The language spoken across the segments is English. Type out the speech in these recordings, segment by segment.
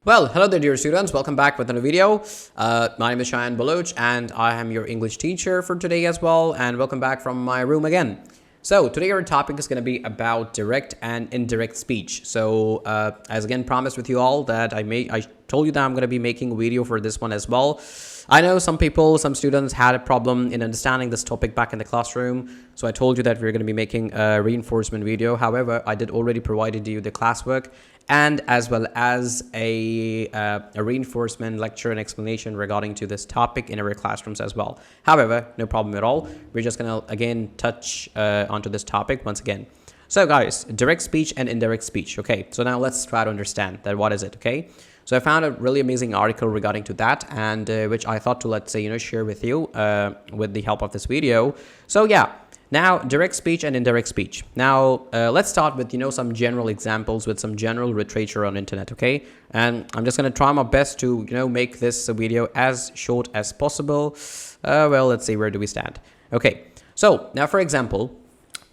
Well, hello there dear students, welcome back with another video. My name is Shayan Baloch and I am your English teacher for today as well, and welcome back from my room again. So today our topic is going to be about direct and indirect speech. So as again promised with you all that I told you that I'm going to be making a video for this one as well. I know some students had a problem in understanding this topic back in the classroom. So I told you that we're going to be making a reinforcement video. However, I did already provided you the classwork and as well as a reinforcement lecture and explanation regarding to this topic in our classrooms as well. However, no problem at all. We're just going to again touch onto this topic once again. So guys, direct speech and indirect speech. Okay, so now let's try to understand that what is it, okay? So I found a really amazing article regarding to that, and which I thought to, let's say, share with you with the help of this video. So yeah, now direct speech and indirect speech. Now let's start with some general examples with some general literature on internet, okay? And I'm just going to try my best to make this video as short as possible. Well, let's see, where do we stand? Okay, so now for example,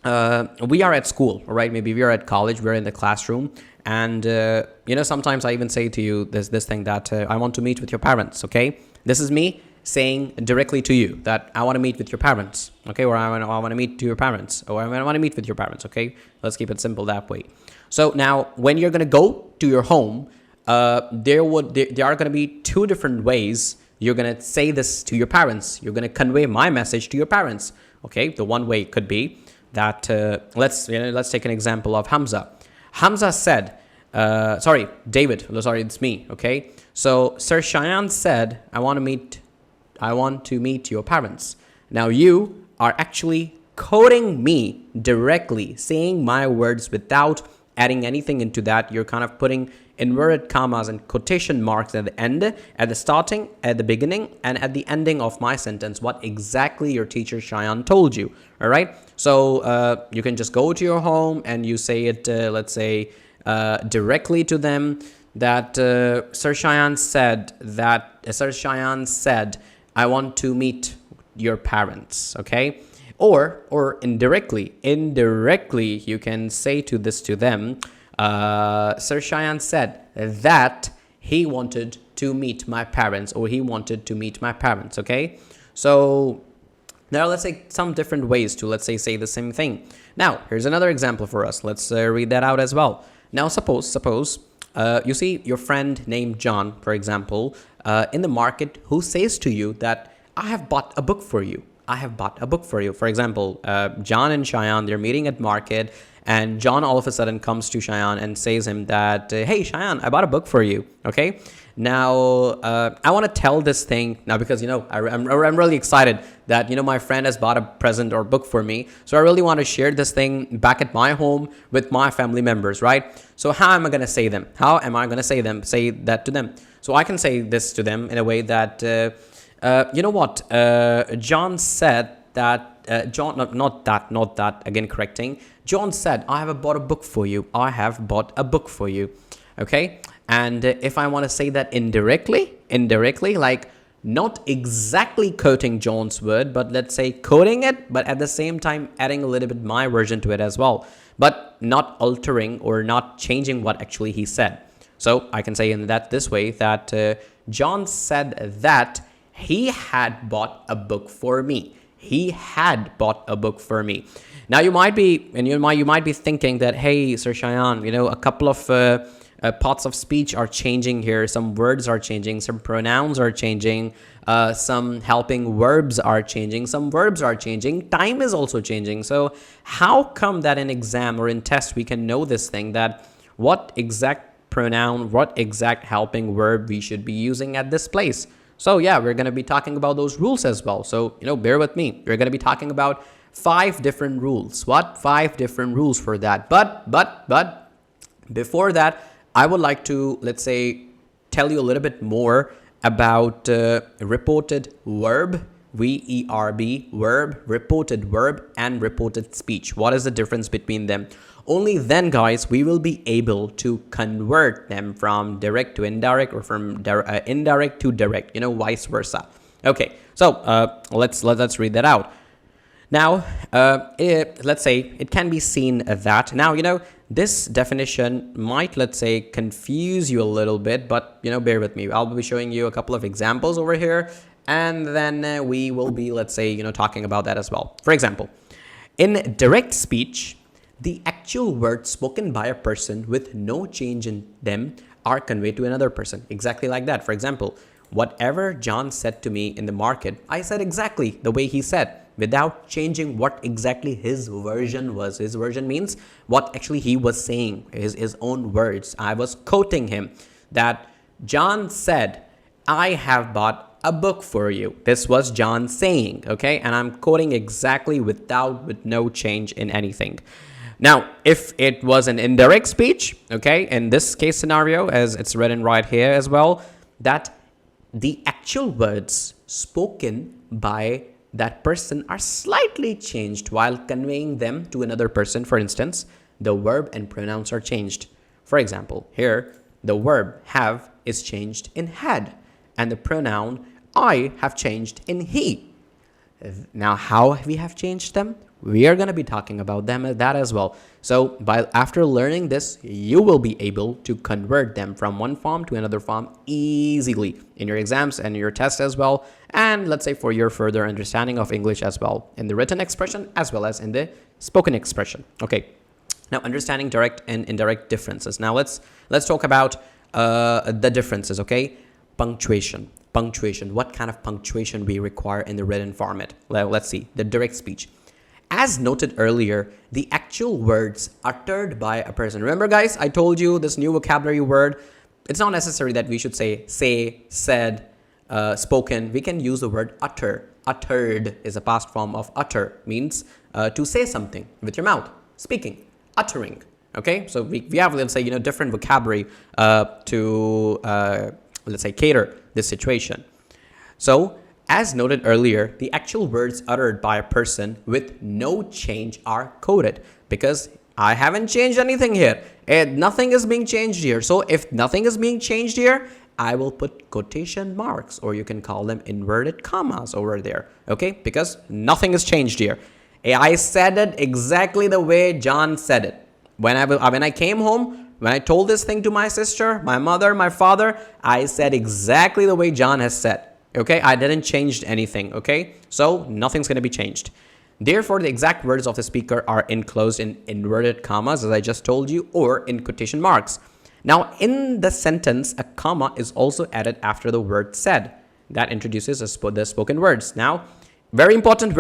we are at school, right? Maybe we are at college, we're in the classroom, and sometimes I even say to you this thing that I want to meet with your parents, okay? This is me saying directly to you that I want to meet with your parents, okay? Or I want to meet to your parents, or I want to meet with your parents, okay? Let's keep it simple that way. So now when you're going to go to your home, there are going to be two different ways you're going to say this to your parents. You're going to convey my message to your parents, okay? The one way could be that let's take an example of Hamza. Hamza said, David, sorry, it's me, okay? So Sir Shayan said, I want to meet your parents. Now you are actually quoting me directly, saying my words without adding anything into that. You're kind of putting inverted commas and quotation marks at the end, at the starting, at the beginning, and at the ending of my sentence, what exactly your teacher Shayan told you. All right. So you can just go to your home and you say it, let's say, directly to them that Sir Shayan said, I want to meet your parents. Okay. Or indirectly, you can say to them, Sir Shayan said that he wanted to meet my parents, or he wanted to meet my parents. Okay. So now let's say some different ways to, let's say the same thing. Now here's another example for us. Let's read that out as well. Now suppose you see your friend named John, for example, in the market, who says to you that I have bought a book for you. I have bought a book for you. For example, John and Shayan, they're meeting at market, and John all of a sudden comes to Shayan and says him that, hey Shayan, I bought a book for you. Okay. Now I want to tell this thing now because I'm really excited that my friend has bought a present or book for me. So I really want to share this thing back at my home with my family members, right? So how am I going to say them? How am I going to say that to them? So I can say this to them in a way that John said that not that again, correcting. John said, I have bought a book for you. I have bought a book for you. Okay. And if I want to say that indirectly, like not exactly quoting John's word, but let's say quoting it, but at the same time adding a little bit my version to it as well, but not altering or not changing what actually he said. So I can say in this way that John said that he had bought a book for me. He had bought a book for me. Now you might be thinking that, hey, Sir Shayan, a couple of parts of speech are changing here. Some words are changing. Some pronouns are changing. Some helping verbs are changing. Some verbs are changing. Time is also changing. So how come that in exam or in test we can know this thing, that what exact pronoun, what exact helping verb we should be using at this place? So yeah, we're going to be talking about those rules as well. So, bear with me. We're going to be talking about 5 different rules. What? 5 different rules for that. But before that, I would like to, let's say, tell you a little bit more about reported verb, V-E-R-B, verb, reported verb, and reported speech. What is the difference between them? Only then, guys, we will be able to convert them from direct to indirect, or from indirect to direct, vice versa. Okay, so let's read that out. Now, let's say it can be seen that now, this definition might, let's say, confuse you a little bit, but bear with me. I'll be showing you a couple of examples over here, and then we will be, let's say, talking about that as well. For example, in direct speech, the actual words spoken by a person with no change in them are conveyed to another person. Exactly like that. For example, whatever John said to me in the market, I said exactly the way he said, without changing what exactly his version was. His version means what actually he was saying, his own words. I was quoting him that John said, I have bought a book for you. This was John saying, okay? And I'm quoting exactly with no change in anything. Now, if it was an indirect speech, okay, in this case scenario, as it's written right here as well, that the actual words spoken by that person are slightly changed while conveying them to another person. For instance, the verb and pronouns are changed. For example, here, the verb have is changed in had, and the pronoun I have changed in he. Now, how we have changed them? We are going to be talking about that as well. So after learning this, you will be able to convert them from one form to another form easily in your exams and your tests as well. And let's say for your further understanding of English as well, in the written expression as well as in the spoken expression. Okay. Now, understanding direct and indirect differences. Now, let's talk about the differences. Okay. Punctuation. What kind of punctuation we require in the written format? Well, let's see. The direct speech. As noted earlier, the actual words uttered by a person. Remember, guys, I told you this new vocabulary word. It's not necessary that we should say, said, spoken. We can use the word utter. Uttered is a past form of utter, means to say something with your mouth. Speaking, uttering. Okay, so we have, let's say, different vocabulary to let's say, cater this situation. So, as noted earlier, the actual words uttered by a person with no change are coded, because I haven't changed anything here. Nothing is being changed here. So if nothing is being changed here, I will put quotation marks, or you can call them inverted commas over there. Okay, because nothing is changed here. I said it exactly the way John said it. When I came home, when I told this thing to my sister, my mother, my father, I said exactly the way John has said. Okay, I didn't change anything. Okay, so nothing's going to be changed. Therefore, the exact words of the speaker are enclosed in inverted commas, as I just told you, or in quotation marks. Now, in the sentence, a comma is also added after the word said. That introduces the spoken words. Now, very important,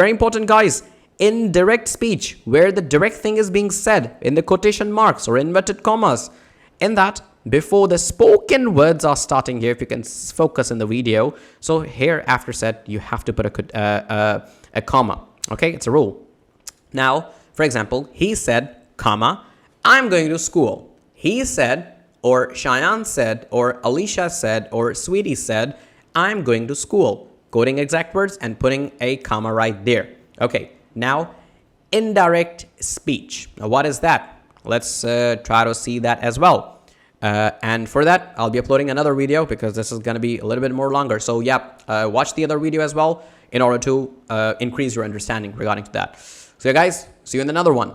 guys. In direct speech, where the direct thing is being said, in the quotation marks or inverted commas, in that, before the spoken words are starting here, if you can focus in the video. So here, after said, you have to put a comma. Okay, it's a rule. Now, for example, he said, comma, I'm going to school. He said, or Cheyenne said, or Alicia said, or Sweetie said, I'm going to school. Quoting exact words and putting a comma right there. Okay, now, indirect speech. Now, what is that? Let's try to see that as well. And for that, I'll be uploading another video because this is going to be a little bit more longer. So yeah, watch the other video as well in order to increase your understanding regarding to that. So yeah, guys, see you in another one.